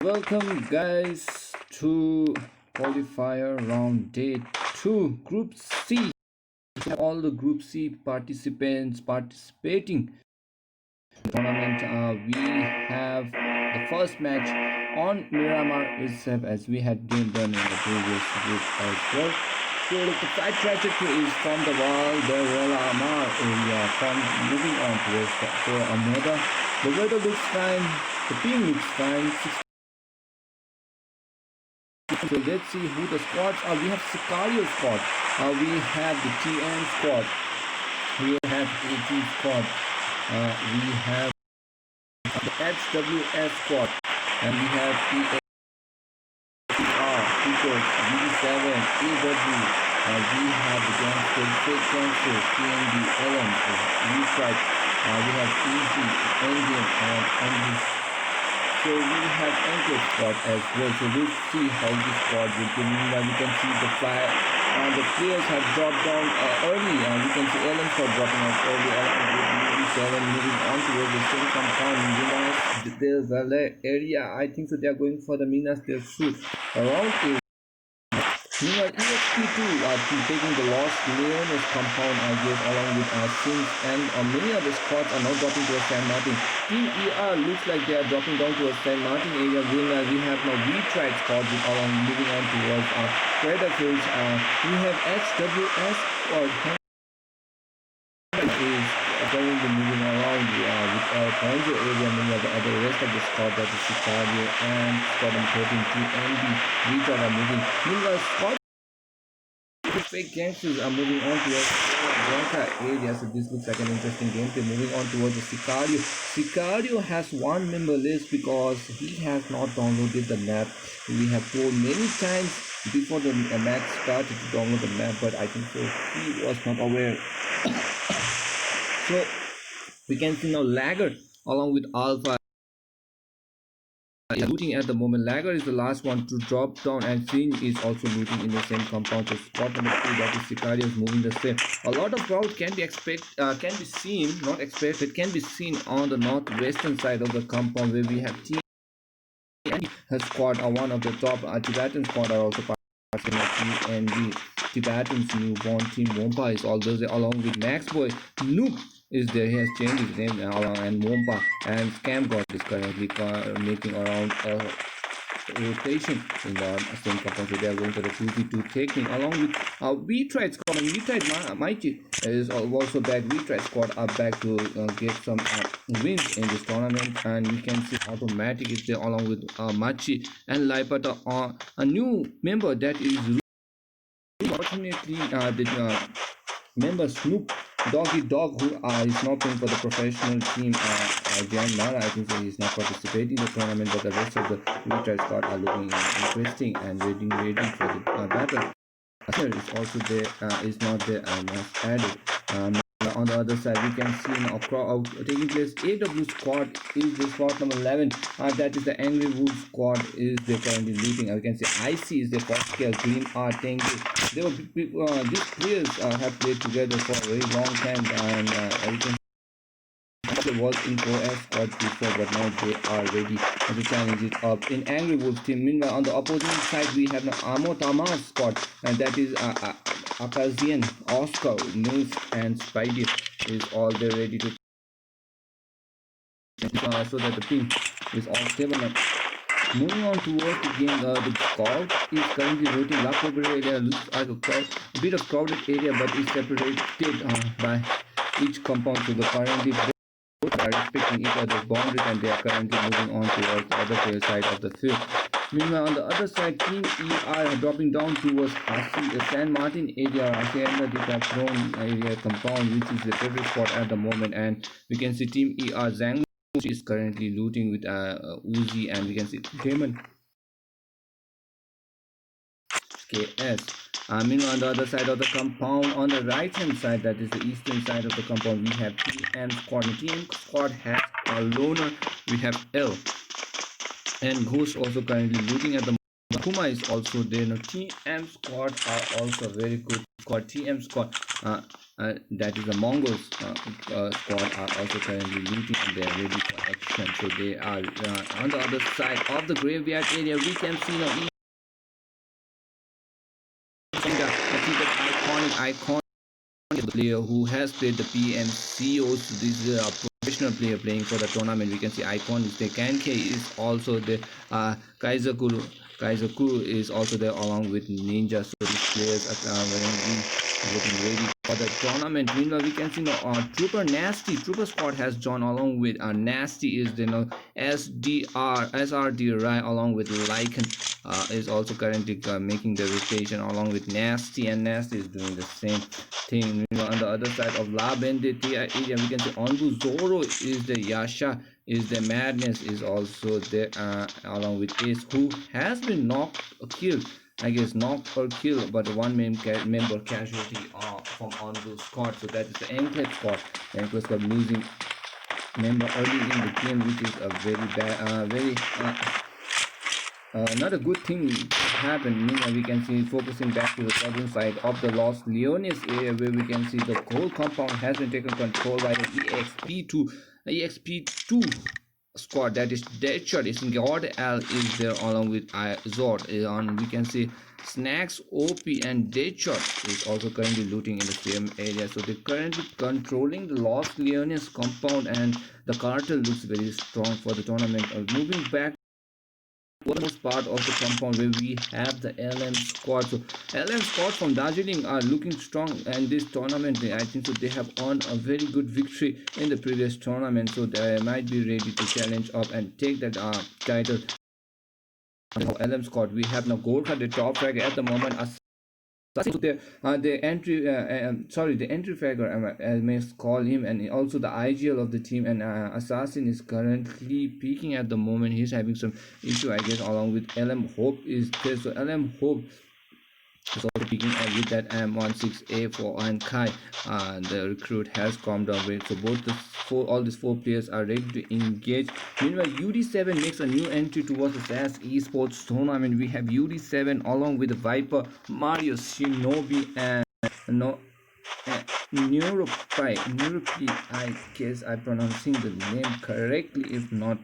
Welcome, guys, to Qualifier round day 2, Group C. All the Group C participants participating in the tournament. We have the first match on Miramar itself, as we had done in the previous group as well. So the flight trajectory is from the wall, the Miramar area, from moving on towards the Amoda. The weather looks fine, the team looks fine. So let's see who the squads are. We have Sicario squad. We have the TN squad. We have AT squad. We have the HWS squad. And we have EAR, Peacock, B7, AW. We have the gangsters, fake gangsters, TND, LM, V-Strike. We have EG, Indian, and Angus. So we have Anchor squad as well. So we'll see how this squad will be. Meanwhile, we can see the fire. The players have dropped down early. We can see LM squad dropping out early. LM moving on towards the same compound. Minas Del Valle area. I think so. They are going for the Minas Del Sur around here. Meanwhile, EXP2 are taking the Lost Leones compound, I guess, along with Sims, and many other squads are now dropping towards San Martin. Team ER looks like they are dropping down towards San Martin area. Meanwhile, we have now V-Tried squad along moving on towards Crater Fields. We have HWS squad is currently moving around with Ponzo area. Meanwhile, the rest of the squad, that is Chicago and squad number 13 TNB, V-Tried are moving. Meanwhile, squad fake gangsters are moving on towards Blanca area. So this looks like an interesting gameplay. Moving on towards the Sicario. Sicario has one member list because he has not downloaded the map. We have told many times before the match started to download the map, but I think so he was not aware. So we can see now Lagger along with Alpha looting at the moment. Lagger is the last one to drop down, and Sin is also looting in the same compound. So spot number 2, that is Sicario, is moving the same. A lot of crowd can be seen on the northwestern side of the compound, where we have team and squad are one of the top. Tibetan squad are also participating, and the Tibetan's newborn team Wompa is also there, along with Max Boy. Noob is there. He has changed his name now, and Wompa and Scam God is currently making around rotation in the same compound. So they are going for the 2v2 taking, along with V-Tried squad. And V-Tried Mighty is also back. V-Tried squad are back to get some wins in this tournament, and we can see Automatic is there along with Machi and Laipata, a new member that is unfortunately the member Snoop Doggy Dog, who is not playing for the professional team. Jan Mara, I think so he's not participating in the tournament, but the rest of the V-Tried squad are looking interesting and ready for the battle. Is also there, is not there, and was added. On the other side, we can see now taking place. AW squad is the spot number 11. That is the Angry Wood squad is they currently looting. We can see IC is the first scale. Green R Tengu. They were these players have played together for a very long time, and we can was in OS squad before, but now they are ready to challenge it up in Angry Wolves team. Meanwhile, on the opposing side, we have the Amotama squad, and that is Akazian, Oscar, Mills, and Spidey is all there ready to so that the team is all stable now. Moving on towards the game, the scout is currently rotating. La Pobre area looks like a bit of crowded area, but is separated by each compound. So the currently are respecting each other's boundaries, and they are currently moving on towards the other side of the field. Meanwhile, on the other side, Team ER are dropping down towards San Martin area, Hacienda de Patron area compound, which is the favorite spot at the moment. And we can see Team ER Zhang, which is currently looting with Uzi, and we can see Damon KS. Meanwhile, on the other side of the compound, on the right hand side, that is the eastern side of the compound, we have TM squad. And TM squad has a loner. We have L and Ghost also currently looting at the moment. Kuma is also there. Now TM squad are also very good squad. TM squad that is the Mongols squad are also currently looting and they are ready for action. So they are on the other side of the graveyard area. We can see now I think that iconic player who has played the PMCOs. This is a professional player playing for the tournament. We can see Icon is there. Kanke is also there. Kaizakuru is also there along with Ninja. So these players are getting ready for the tournament. Meanwhile, we can see Trooper Nasty. Trooper squad has joined along with Nasty is there now. SRD Rai along with Lycan is also currently making the rotation along with Nasty, and Nasty is doing the same thing. On the other side of La Vendetta area, we can see Onbu Zoro is the Yasha, is the Madness is also there along with Ace, who has been knocked or killed. I guess knocked or killed, but one member casualty from Onbu squad. So that is the Enclave squad. The Enclave squad losing member early in the game, which is a very bad, not a good thing happened. Meanwhile, we can see focusing back to the southern side of the Los Leones area, where we can see the whole compound has been taken control by the EXP2 squad. That is Deadshot is God L is there along with Zord. On we can see Snacks, OP and Deadshot is also currently looting in the same area. So they're currently controlling the Los Leones compound, and the cartel looks very strong for the tournament. Moving back most part of the compound where we have the LM squad. So LM squad from Darjeeling are looking strong in this tournament. I think so they have earned a very good victory in the previous tournament, so they might be ready to challenge up and take that title. LM squad, we have now Gorkha the top frag at the moment. So the entry fragger, I may call him, and also the IGL of the team, and Assassin is currently peaking at the moment. He's having some issue, I guess, along with LM Hope is there. So LM Hope is also peaking with that M16A for and Kai. The recruit has calmed down with. So all these four players are ready to engage. Meanwhile, UD7 makes a new entry towards the SAS Esports tournament. We have UD7 along with the Viper, Mario, Shinobi, and Neuropi, I guess I'm pronouncing the name correctly. If not,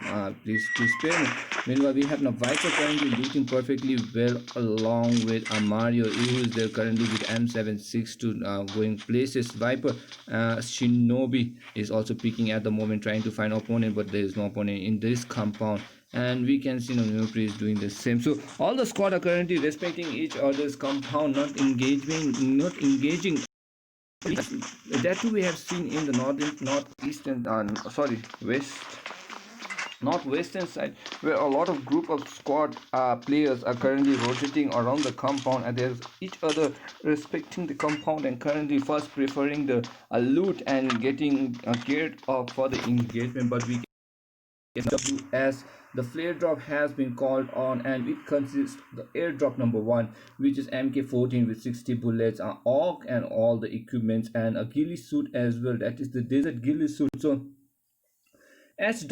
please spare me. Meanwhile, we have now Viper currently looking perfectly well along with Mario, who is there currently with M762 going places. Viper, Shinobi is also peeking at the moment, trying to find opponent, but there is no opponent in this compound. And we can see Nupri is doing the same. So all the squad are currently respecting each other's compound, not engaging. That too we have seen in the northwestern side, where a lot of group of squad players are currently rotating around the compound, and there's each other respecting the compound and currently first preferring the loot and getting geared up for the engagement. But we as the flare drop has been called on, and it consists of the airdrop number 1, which is MK14 with 60 bullets, an AUG and all the equipments, and a ghillie suit as well. That is the desert ghillie suit. So SW,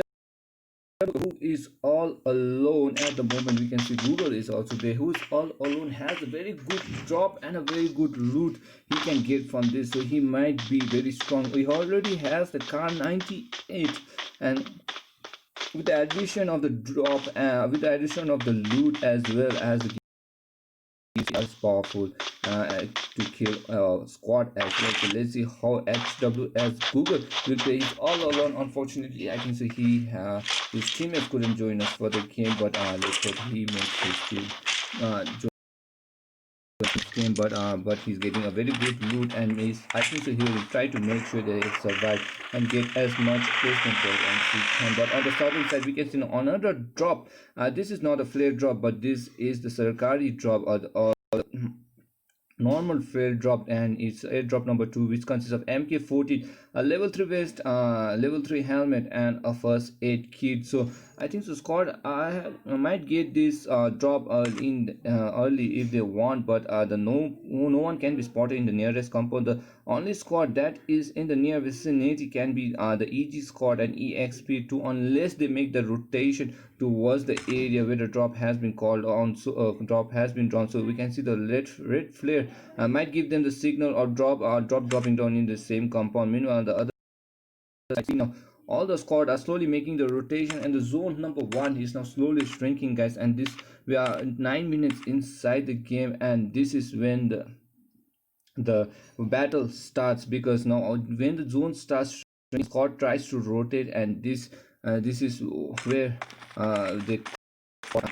who is all alone at the moment, we can see Google is also there, who is all alone, has a very good drop and a very good loot he can get from this. So he might be very strong. He already has the car 98, and with the addition of the drop, with the addition of the loot as well as the as powerful to kill squad as well. So let's see how HWS Google will play. He's all alone. Unfortunately, I can say his teammates couldn't join us for the game, but let's hope he makes his team join game. But he's getting a very good loot, and I think so he will try to make sure that he survive and get as much placement as he can. But on the southern side, we can see another drop. This is not a flare drop, but this is the Sarkari drop, or normal flare drop, and it's airdrop number 2, which consists of MK14 a level 3 vest, level 3 helmet, and a first aid kit. So I think so squad might get this drop early if they want, but no one can be spotted in the nearest compound. The only squad that is in the near vicinity can be the EG squad and EXP2, unless they make the rotation towards the area where the drop has been called on. So drop has been drawn, so we can see the red flare might give them the signal, or drop dropping down in the same compound. Meanwhile, the other side, now all the squad are slowly making the rotation, and the zone number one is now slowly shrinking, guys. And this, we are 9 minutes inside the game, and this is when the battle starts, because now when the zone starts, squad tries to rotate, and this is where they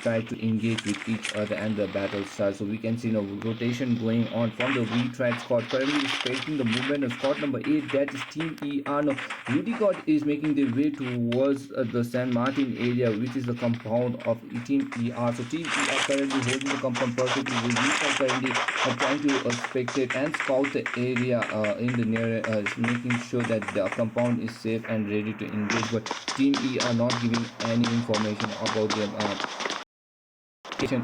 try to engage with each other and the battle starts. So we can see now rotation going on from the V-Tried squad, currently respecting the movement of squad number 8, that is Team ER. Now Unicod is making their way towards the San Martin area, which is the compound of Team ER. So Team ER currently holding the compound perfectly, with V-Tried currently trying to spectate and scout the area in the near, making sure that the compound is safe and ready to engage, but Team ER not giving any information about them.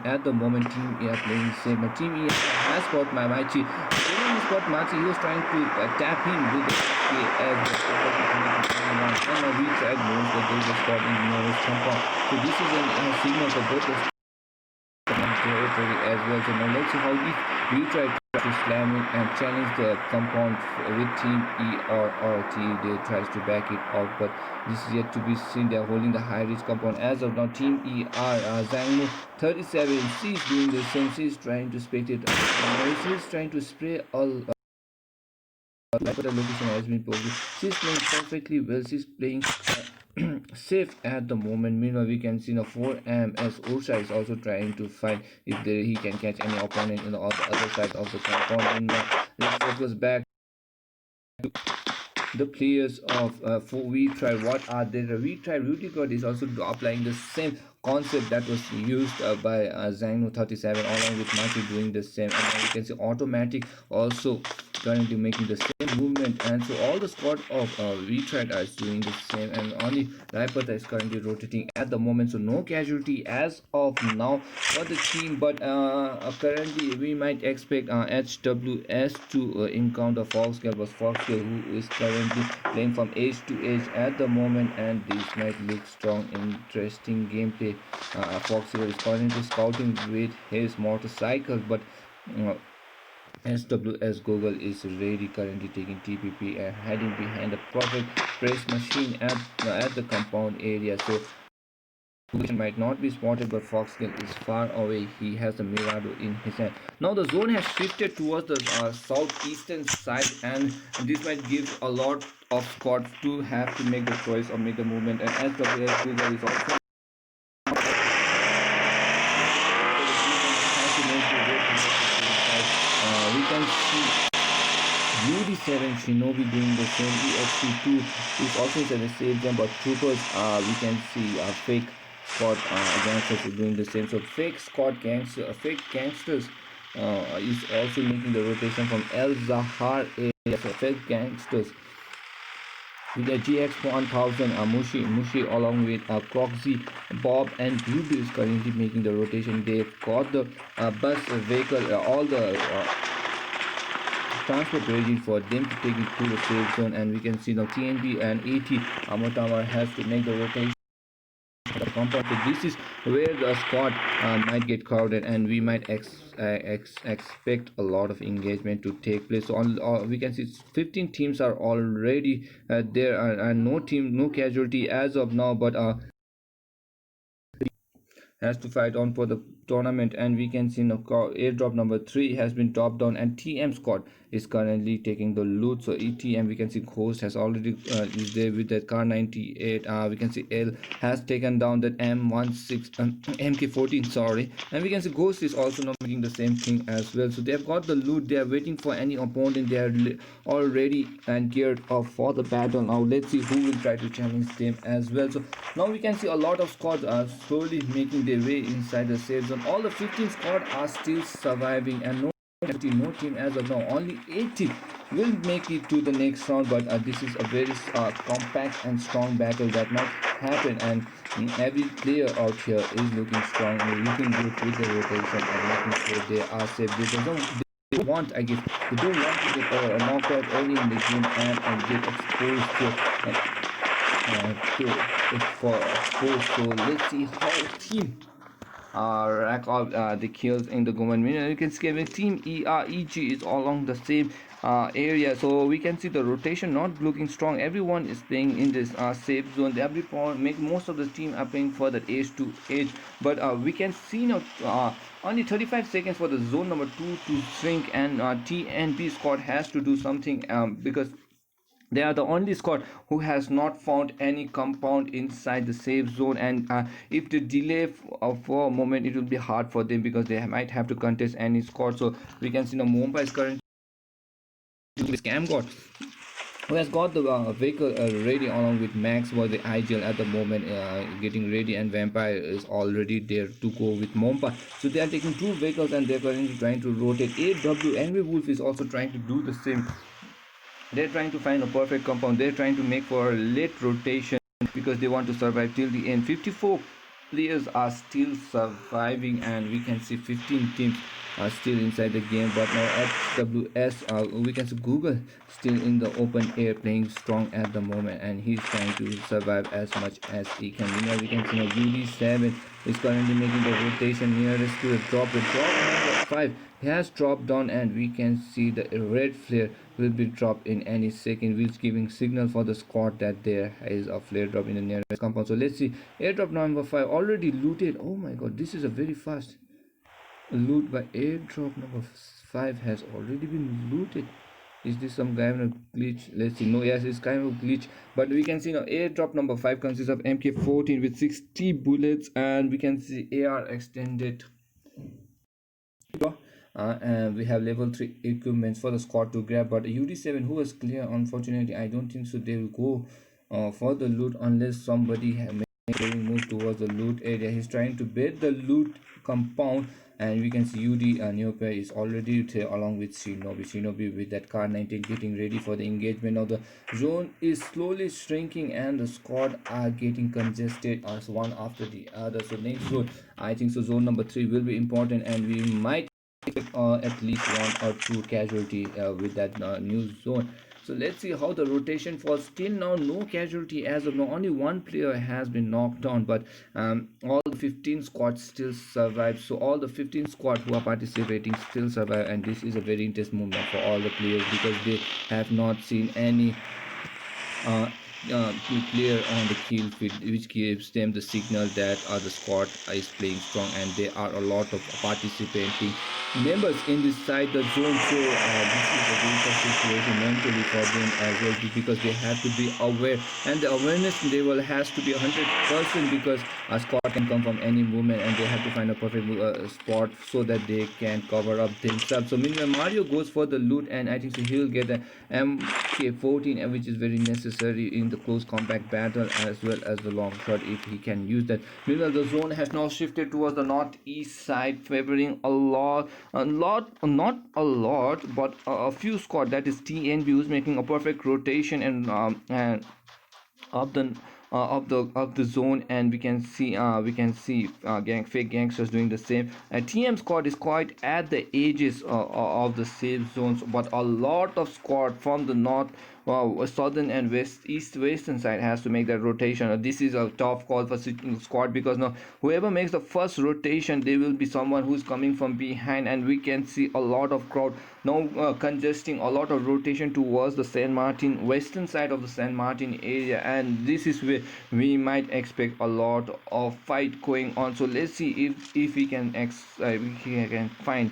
At the moment, Team E are playing safe, but Team E has got Mamachi. When he got Machi, he was trying to tap in with the as and now we tried knows that there is a spot in nearest compound. So this is a signal for both the territory as well. So now let's see how if we try to slam it and challenge the compound with Team E, or Team they tries to back it out, but this is yet to be seen. They are holding the high risk compound as of now. Team E are Zangmu 37, she's doing the same. She's trying to spectate, she's trying to spray all like the location has been posted. She's playing perfectly well, she's playing safe at the moment. Meanwhile, we can see now 4M as Ursa is also trying to find if he can catch any opponent in the other side of the compound. And let's focus back to the players of for V-Tried. What are they? The V-Tried Ruticod is also applying the same concept that was used by Zangno 37, along with Maki doing the same. And now you can see automatic also currently making the same movement, and so all the squad of V-Tried are doing the same, and only Raipata is currently rotating at the moment. So no casualty as of now for the team, but currently we might expect HWS to encounter Foxgirl, but Foxgirl who is currently playing from edge to edge at the moment, and this might look strong, interesting gameplay. Foxgirl is currently scouting with his motorcycle, but SWS Google is ready, currently taking TPP and hiding behind the perfect press machine at the compound area. So Google might not be spotted, but Foxgirl is far away. He has the Mirado in his hand. Now the zone has shifted towards the southeastern side, and this might give a lot of squads to have to make the choice or make the movement, and SWS Google is also we can see UD7 Shinobi doing the same. EXP2 is also inside the same jump, but troopers we can see fake squad gangsters are doing the same. So fake gangsters is also making the rotation from El Zahar area. So fake gangsters with the GX1000, Mushi along with Croxy, Bob and Ruby is currently making the rotation. They've got the bus vehicle, all the transport ready for them to take it to the safe zone, and we can see now TNB and AT Amatama has to make the rotation. The compound. So this is where the squad might get crowded, and we might expect a lot of engagement to take place. So on we can see 15 teams are already there, and no casualty as of now, but has to fight on for the tournament. And we can see now airdrop number 3 has been dropped down, and TM squad is currently taking the loot. So ETM, we can see Ghost has already is there with that car 98. We can see L has taken down that M16 MK14, sorry, and we can see Ghost is also now making the same thing as well. So they have got the loot, they are waiting for any opponent, they are all ready and geared up for the battle. Now let's see who will try to challenge them as well. So now we can see a lot of squads are slowly making their way inside the safe zone. All the 15 squad are still surviving, and no team as of now, only 8 teams will make it to the next round, but this is a very compact and strong battle that might happen, and every player out here is looking strong, looking good with the rotation and making sure they are safe. They want, I guess, they don't want to get knocked out early in the game and get exposed for exposed. So let's see how team rack up the kills in the government. You can see team EG is along the same area, so we can see the rotation not looking strong. Everyone is playing in this safe zone. Every point make most of the team are playing further edge to edge, but we can see now only 35 seconds for the zone number 2 to shrink, and TNB squad has to do something because they are the only squad who has not found any compound inside the safe zone, and if they delay for a moment, it will be hard for them because they might have to contest any squad. So we can see now Mumbai is currently scam god who has got the vehicle ready along with Max for the IGL at the moment, getting ready, and Vampire is already there to go with Mompa. So they are taking two vehicles and they're currently trying to rotate. AW Envy Wolf is also trying to do the same. They're trying to find a perfect compound. They're trying to make for a late rotation because they want to survive till the end. 54 players are still surviving, and we can see 15 teams are still inside the game. But now HWS, we can see Google still in the open air playing strong at the moment, and he's trying to survive as much as he can. We can see now UD7 is currently making the rotation nearest to the drop. The drop number 5 has dropped down, and we can see the red flare will be dropped in any second, which giving signal for the squad that there is a flare drop in the nearest compound. So let's see, airdrop number 5 already looted. Oh my god, this is a very fast loot by airdrop number 5 has already been looted. Is this some kind of glitch? Let's see. No, yes, it's kind of glitch. But we can see now airdrop number 5 consists of MK14 with 60 bullets, and we can see AR extended. And we have level 3 equipments for the squad to grab, but UD7 who was clear, unfortunately I don't think so they will go for the loot unless somebody making move towards the loot area. He's trying to bait the loot compound, and we can see UD Neopia is already there along with Shinobi with that car 19 getting ready for the engagement. Now the zone is slowly shrinking and the squad are getting congested as one after the other. So next zone, I think so zone number 3 will be important, and we might at least one or two casualty with that new zone. So let's see how the rotation falls. Till now, no casualty as of now. Only one player has been knocked down, but all the 15 squads still survive. So all the 15 squad who are participating still survive, and this is a very intense movement for all the players because they have not seen any uh, player on the kill field, which gives them the signal that the squad is playing strong, and there are a lot of participating members in this side the zone. So this is a very tough situation mentally for them as well, because they have to be aware, and the awareness level has to be 100% because a squad can come from any movement, and they have to find a perfect spot so that they can cover up themselves. So meanwhile Mario goes for the loot, and I think so he'll get the MK14, which is very necessary in the close combat battle as well as the long shot if he can use that. Meanwhile the zone has now shifted towards the northeast side, favoring not a lot, but a few squad, that is TNB, who's making a perfect rotation and of the of the zone, and fake gangsters doing the same. TM squad is quite at the edges of the safe zones, but a lot of squad from the north, southern and western side has to make that rotation. This is a tough call for squad because now whoever makes the first rotation, there will be someone who's coming from behind, and we can see a lot of crowd now congesting a lot of rotation towards the San Martin western side of the San Martin area, and this is where we might expect a lot of fight going on. So let's see if we can find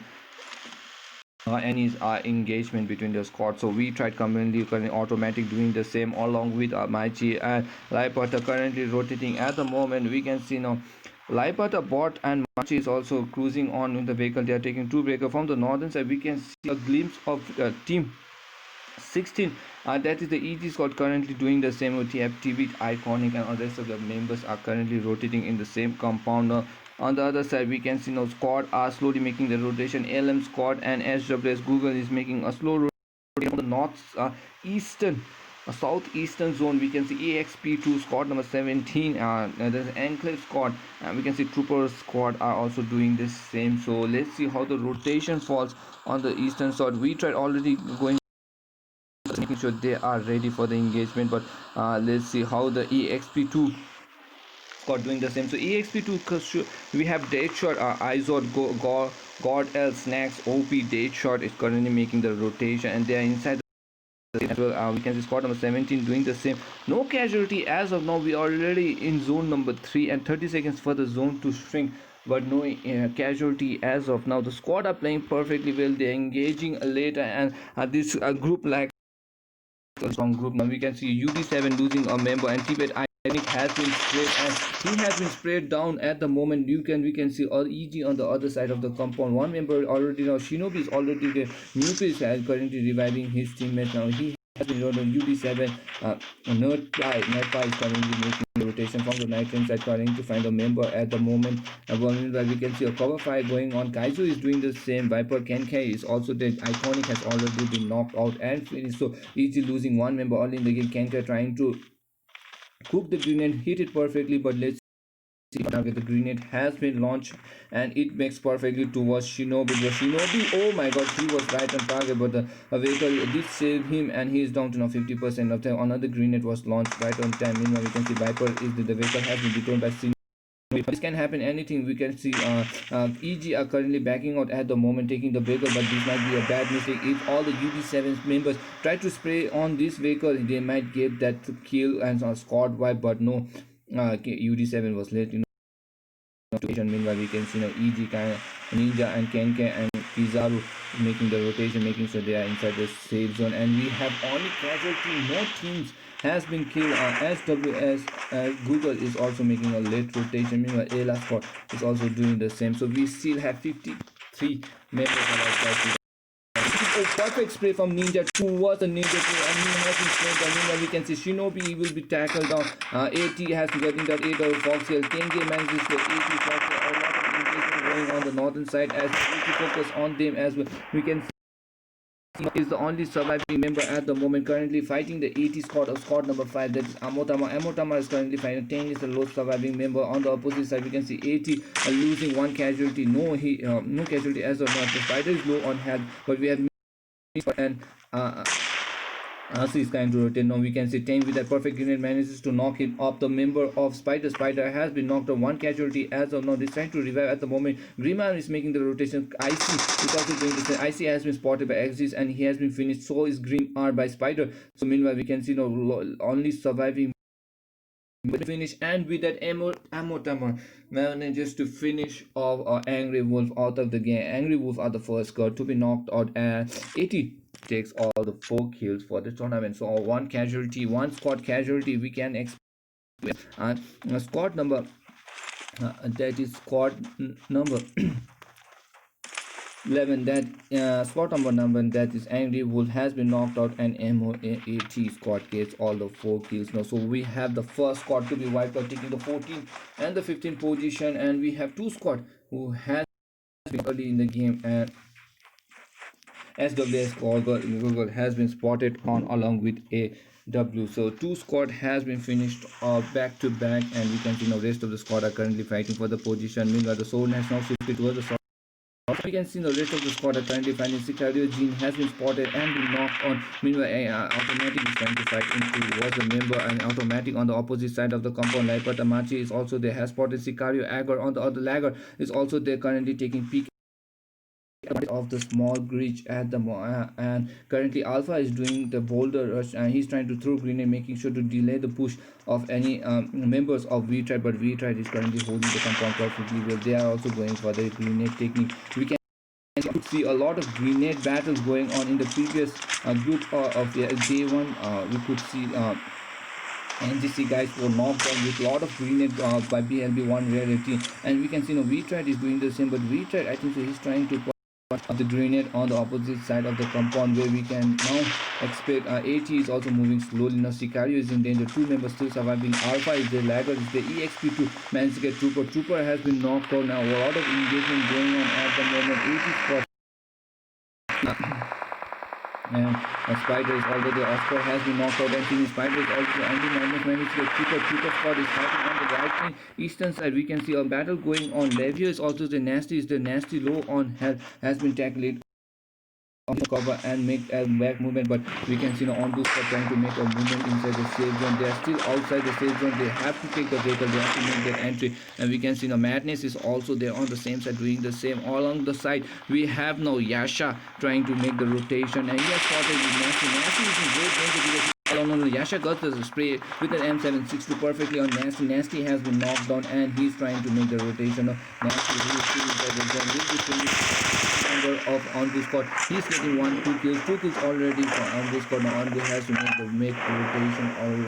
any engagement between the squad. So we tried currently automatic doing the same along with Maichi and Laipata currently rotating at the moment. We can see now Laipata bot and Machi is also cruising on in the vehicle. They are taking two breaker from the northern side. We can see a glimpse of team 16, that is the EG squad currently doing the same with FTV iconic, and the rest of the members are currently rotating in the same compound. On the other side we can see now squad are slowly making the rotation. LM squad and SWS Google is making a slow on the north eastern southeastern zone. We can see exp2 squad number 17, there's enclave squad, we can see trooper squad are also doing this same. So let's see how the rotation falls on the eastern side. We tried already going, making sure they are ready for the engagement, but let's see how the exp2 squad doing the same. So exp2, we have Deadshot, Izod, God L, Snacks, OP. Deadshot is currently making the rotation, and they are inside as well. We can see squad number 17 doing the same. No casualty as of now. We are already in zone number 3 and 30 seconds for the zone to shrink, but no casualty as of now. The squad are playing perfectly well. They're engaging later, and this group like a strong group. Now we can see UD7 losing a member, and Tibet I think has been sprayed, and he has been sprayed down at the moment. We can see all EG on the other side of the compound. One member already now. Shinobi is already there. Newpies is currently reviving his teammate. Now he has been on UD7. Nerdpie is currently making the rotation from the night range side, trying to find a member at the moment. While we can see a cover fire going on. Kaizu is doing the same. Viper Kenkai is also dead. Iconic has already been knocked out and finished. So easy losing one member early in the game. Kenkai trying to cook the grenade, hit it perfectly, but let's see. Now the grenade has been launched and it makes perfectly towards Shinobi. But Shinobi, oh my god, he was right on target, but the vehicle did save him, and he is down to now 50% of time. Another grenade was launched right on time. Meanwhile, we can see Viper is the vehicle has been dethroned by Shinobi. This can happen anything. We can see EG are currently backing out at the moment, taking the vehicle, but this might be a bad mistake. If all the UD7 members try to spray on this vehicle, they might get that to kill and squad wipe, but no, UD7 was late, Meanwhile, we can see now EG, Ninja, and Kenke and Kizaru making the rotation, making sure they are inside the safe zone. And we have only casualty, no teams has been killed. SWS Google is also making a late rotation. Meanwhile, Ela Squad is also doing the same. So we still have 53 members alive. Oh, perfect spray from Ninja towards the Ninja 2, and he has been sprayed down. Meanwhile, we can see Shinobi will be tackled down. AT has been getting that 8 of Foxtail. Kenge manages the 80 Foxtail. A lot of engagement going on the northern side as we focus on them as well. We can is the only surviving member at the moment, currently fighting the 80 squad of squad number 5, that is Amotama. Amotama is currently fighting. 10 is the lowest surviving member. On the opposite side, we can see 80 losing one casualty. No casualty as of now. The spider is low on health, but we have and is trying to rotate. Now we can see 10 with that perfect grenade manages to knock him off. The member of Spider has been knocked on one casualty as of now. He's trying to revive at the moment. Griman is making the rotation. IC is also doing this. IC has been spotted by Axis and he has been finished. So is Green R by Spider. So meanwhile, we can see now only surviving finish, and with that Amotama manages to finish off Angry Wolf out of the game. Angry Wolf are the first squad to be knocked out, and 80 takes all the 4 kills for the tournament. So one squad casualty we can expect. Squad number that is squad number 11, that squad number that is Angry Wolf has been knocked out, and MOAT squad gets all the 4 kills now. So we have the first squad to be wiped out, taking the 14th and the 15th position, and we have 2 squad who has been early in the game, and SWS Google has been spotted on along with AW. So 2 squad has been finished back to back, and we can see now rest of the squad are currently fighting for the position. Meanwhile, the Soul has now shifted towards the we can see the rest of the squad are currently finding. Sicario Jean has been spotted and been knocked on. Meanwhile, Automatic is trying to fight into was a member, and Automatic on the opposite side of the compound. Lipa Tamachi is also there, has spotted Sicario. Agar on the other lagger is also there, currently taking peek of the small glitch at the and currently Alpha is doing the boulder rush, and he's trying to throw grenade, making sure to delay the push of any members of V-Tribe, but V-Tribe is currently holding the compound perfectly well. They are also going for the grenade technique. We can see a lot of grenade battles going on in the previous group of the day one. We could see NGC guys were knocked down with a lot of grenade by BLB1 rarity, and we can see V-Tribe is doing the same, but V-Tribe, I think so he's trying to of the grenade on the opposite side of the compound, where we can now expect AT is also moving slowly. Now Sicario is in danger, 2 members still surviving. Alpha is the lagger, is the EXP2 managed to get Trooper has been knocked out. Now a lot of engagement going on at the moment. AT squad And Spider is already Oscar has been knocked out, and Team Spider is also Andy Magnus managed to get Trooper squad is fighting on the right wing eastern side. We can see a battle going on. Levio is also the nasty low on health has been tackled on the cover and make a back movement, but we can see now on this for trying to make a movement inside the safe zone. They are still outside the safe zone. They have to take the vehicle, they have to make their entry, and we can see now Madness is also there on the same side doing the same. All along the side we have now Yasha trying to make the rotation, and he has spotted Nasty. Nasty is in great danger because no, Yasha got the spray with an M762 perfectly on Nasty. Nasty has been knocked down and he's trying to make the rotation of Nasty. He is still inside the zone. Of on this squad. He's getting 2 kills already on this squad. Now on this has to make the rotation already.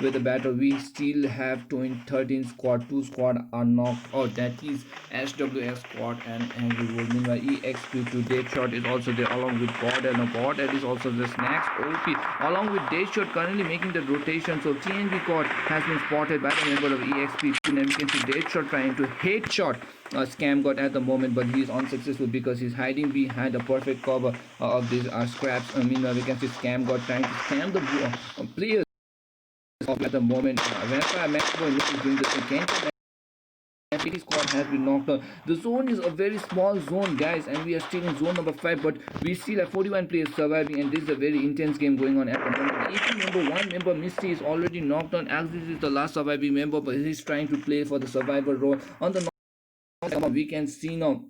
With the battle we still have 13 squad, 2 squad are knocked out, that is SWS squad and Angry Wolf. Meanwhile EXP2 Deadshot is also there along with Border. Now Border is also the Snacks OP along with Deadshot currently making the rotation. So TNB squad has been spotted by the member of EXP2, and we can see Deadshot trying to headshot Scam God at the moment, but he is unsuccessful because he's hiding behind a perfect cover of these scraps. Meanwhile we can see Scam God trying to scam the players at the moment. Vampire Maxboy is doing the second and PT squad has been knocked out. The zone is a very small zone, guys, and we are still in zone number 5, but we still have 41 players surviving, and this is a very intense game going on at the moment. One member Misty is already knocked on. Axis is the last surviving member, but he's trying to play for the survivor role. On the we can see now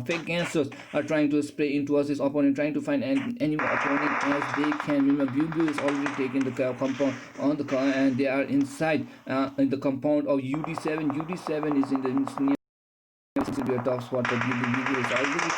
fake gangsters are trying to spray into us his opponent, trying to find any opponent as they can. Remember Bubu is already taking the compound on the car, and they are inside in the compound of UD7. UD7 is in the to be a top spot, but BB is already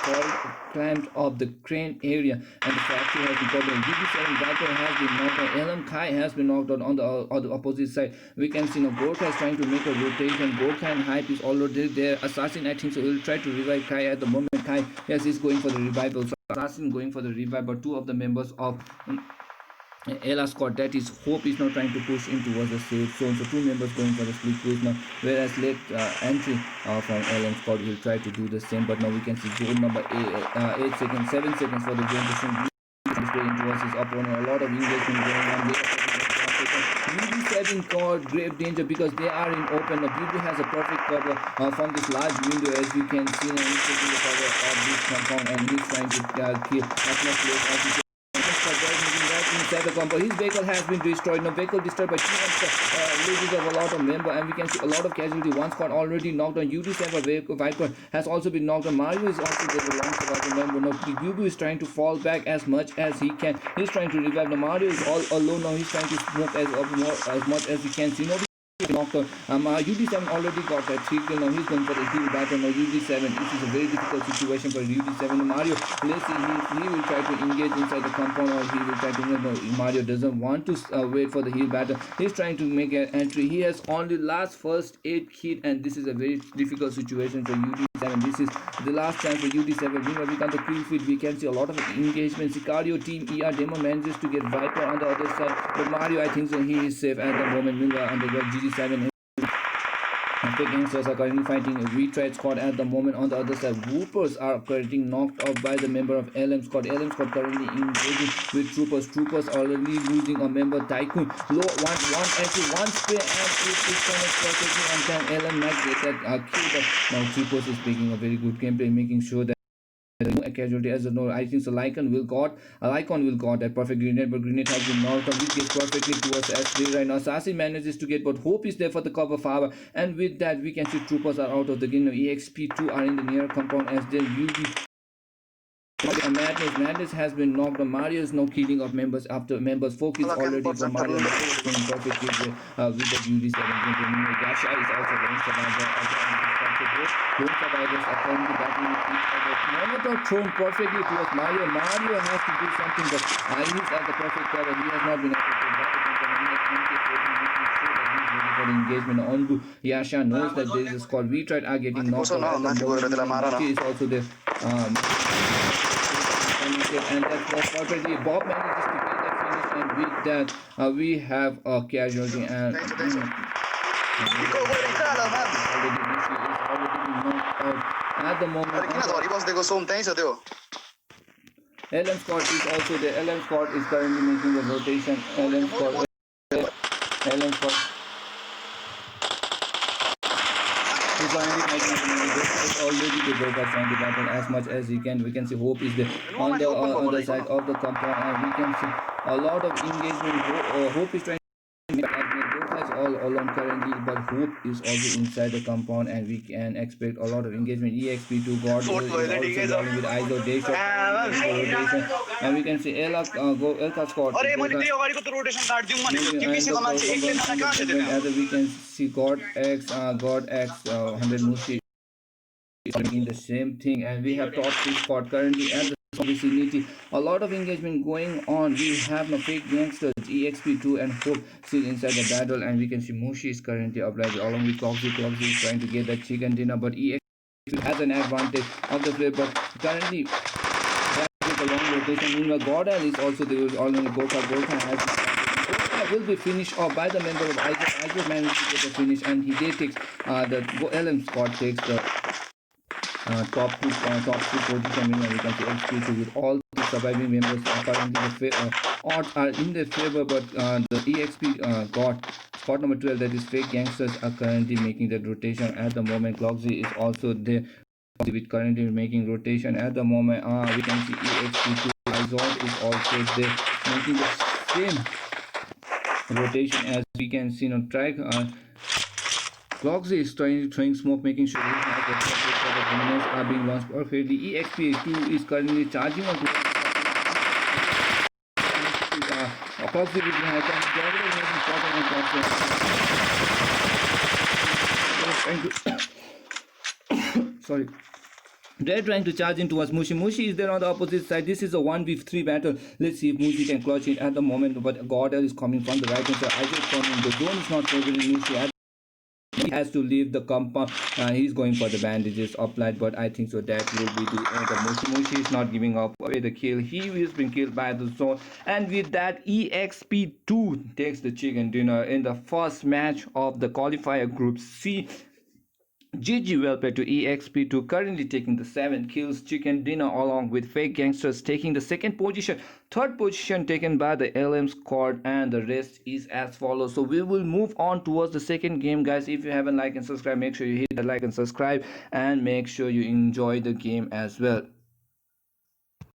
climbed up the crane area, and the factory has been covered. BB7 Viper has been knocked out. LM Kai has been knocked out on the opposite side. We can see now Gorka is trying to make a rotation. Gorka and Hype is already there. Assassin, I think so, will try to revive Kai at the moment. Kai, yes, he's going for the revival. So Assassin going for the revive, but 2 of the members of Ella squad, that is Hope, is now trying to push in towards the safe zone. So 2 members going for the split push now, whereas late entry from LM squad will try to do the same. But now we can see zone number 8 seconds, 7 seconds for the zone to swing in towards his opponent. A lot of engagement going on. UD7 called grave danger because they are in open. Bubu has a perfect cover from this large window, as you can see. Now he's taking the cover of this compound and he's trying to kill as much place as he can. Inside the compound, his vehicle has been destroyed. Now vehicle destroyed by 2 losses of a lot of member, and we can see a lot of casualty. 1 squad already knocked on. UD7 Viper has also been knocked on. Mario is also there, the long survivor member. Now Bubu is trying to fall back as much as he can. He's trying to revive. Now Mario is all alone now. He's trying to smoke as much as he can. See, knocked out. UD7 already got that 3 kill. Now he's going for the heal battle. Now UD7, this is a very difficult situation for UD7. Mario, let's see, he will try to engage inside the compound, or he will try to. No, Mario doesn't want to wait for the heal battle. He's trying to make an entry. He has only first 8 hit, and this is a very difficult situation for UD7. This is the last chance for UD7. Meanwhile, we got the kill feed. We can see a lot of engagement. Sicario team ER Demo manages to get Viper on the other side, but Mario, I think so, he is safe at the moment. Meanwhile, on the GG7, gangsters are currently fighting a retread squad at the moment. On the other side, Whoopers are currently knocked out by the member of LM squad. LM squad currently engaging with Troopers. Troopers already losing a member. Tycoon low, one spray, and it is connected perfectly on time. LM might get that kill, but now Troopers is making a very good gameplay, making sure that a casualty as a no. I think so. Lycon will got that perfect grenade, but grenade has been knocked out. It gets perfectly towards S3 right now. Assassin manages to get, but Hope is there for the cover fire, and with that we can see Troopers are out of the game. EXP2 are in the near compound as they UD. Madness has been knocked on. Mario is now killing of members after members focus already from Mario perfectly with the UD7. Gasha is also going survivor. Both survivors are currently battling with each other. Molotov thrown perfectly towards Mario. Mario has to do something, but he's at the perfect cover. He has not been affected by the engagement on to Yasha knows that there is a squad. We tried are getting knocked out. Is also there. And that was perfectly. Bob manages to get that finish, and with that we have a casualty and at the moment. LM squad is also there. LM squad is currently making the rotation. LM squad. LM squad is currently making the already the Gurkha trying to battle as much as he can. We can see Hope is there on the other side of the compound, and we can see a lot of engagement. Hope is trying. Gurkha is all alone currently, but Hope is also inside the compound, and we can expect a lot of engagement. EXP2 God is also balling with ISO day shot rotation, and we can see Elka squad. As we can see God X 100 Mushi doing the same thing, and we have top 3 squad currently at the vicinity. A lot of engagement going on. We have no fake gangsters, EXP2 and Hope still inside the battle, and we can see Mushi is currently upright along with Coxy. Coxy is trying to get that chicken dinner, but EXP2 has an advantage of the play, but currently a long rotation. Meanwhile, Gordon is also there. Along with Gokha has will be finished off by the member of Isaac. Isaac managed to get the finish, and he did takes the LM squad takes the top two position. Meanwhile, we can see XP2 with all the surviving members. Currently, the odds are in their favor, but the EXP got spot number 12, that is fake gangsters, are currently making that rotation at the moment. Clocksy is also there with currently making rotation at the moment. We can see EXP2 Izon is also there making the same rotation as we can see on track. Clocksy is throwing smoke, making sure he has the for the dominance are being launched perfectly. EXP2 is currently charging on Clocksy with sorry. They're trying to charge into us. Mushi is there on the opposite side. This is a 1v3 battle. Let's see if Mushi can clutch it at the moment. But Gordel is coming from the right hand side. Isaac coming. The zone is not favoring Mushi. He has to leave the compound. He's going for the bandages applied, but I think so that will be the end of Mushi is not giving up away the kill. He has been killed by the zone, and with that, EXP2 takes the chicken dinner in the first match of the qualifier group C. GG well played to EXP2, currently taking the 7 kills. Chicken dinner along with fake gangsters taking the second position. Third position taken by the LM squad, and the rest is as follows. So we will move on towards the second game, guys. If you haven't liked and subscribed, make sure you hit the like and subscribe, and make sure you enjoy the game as well.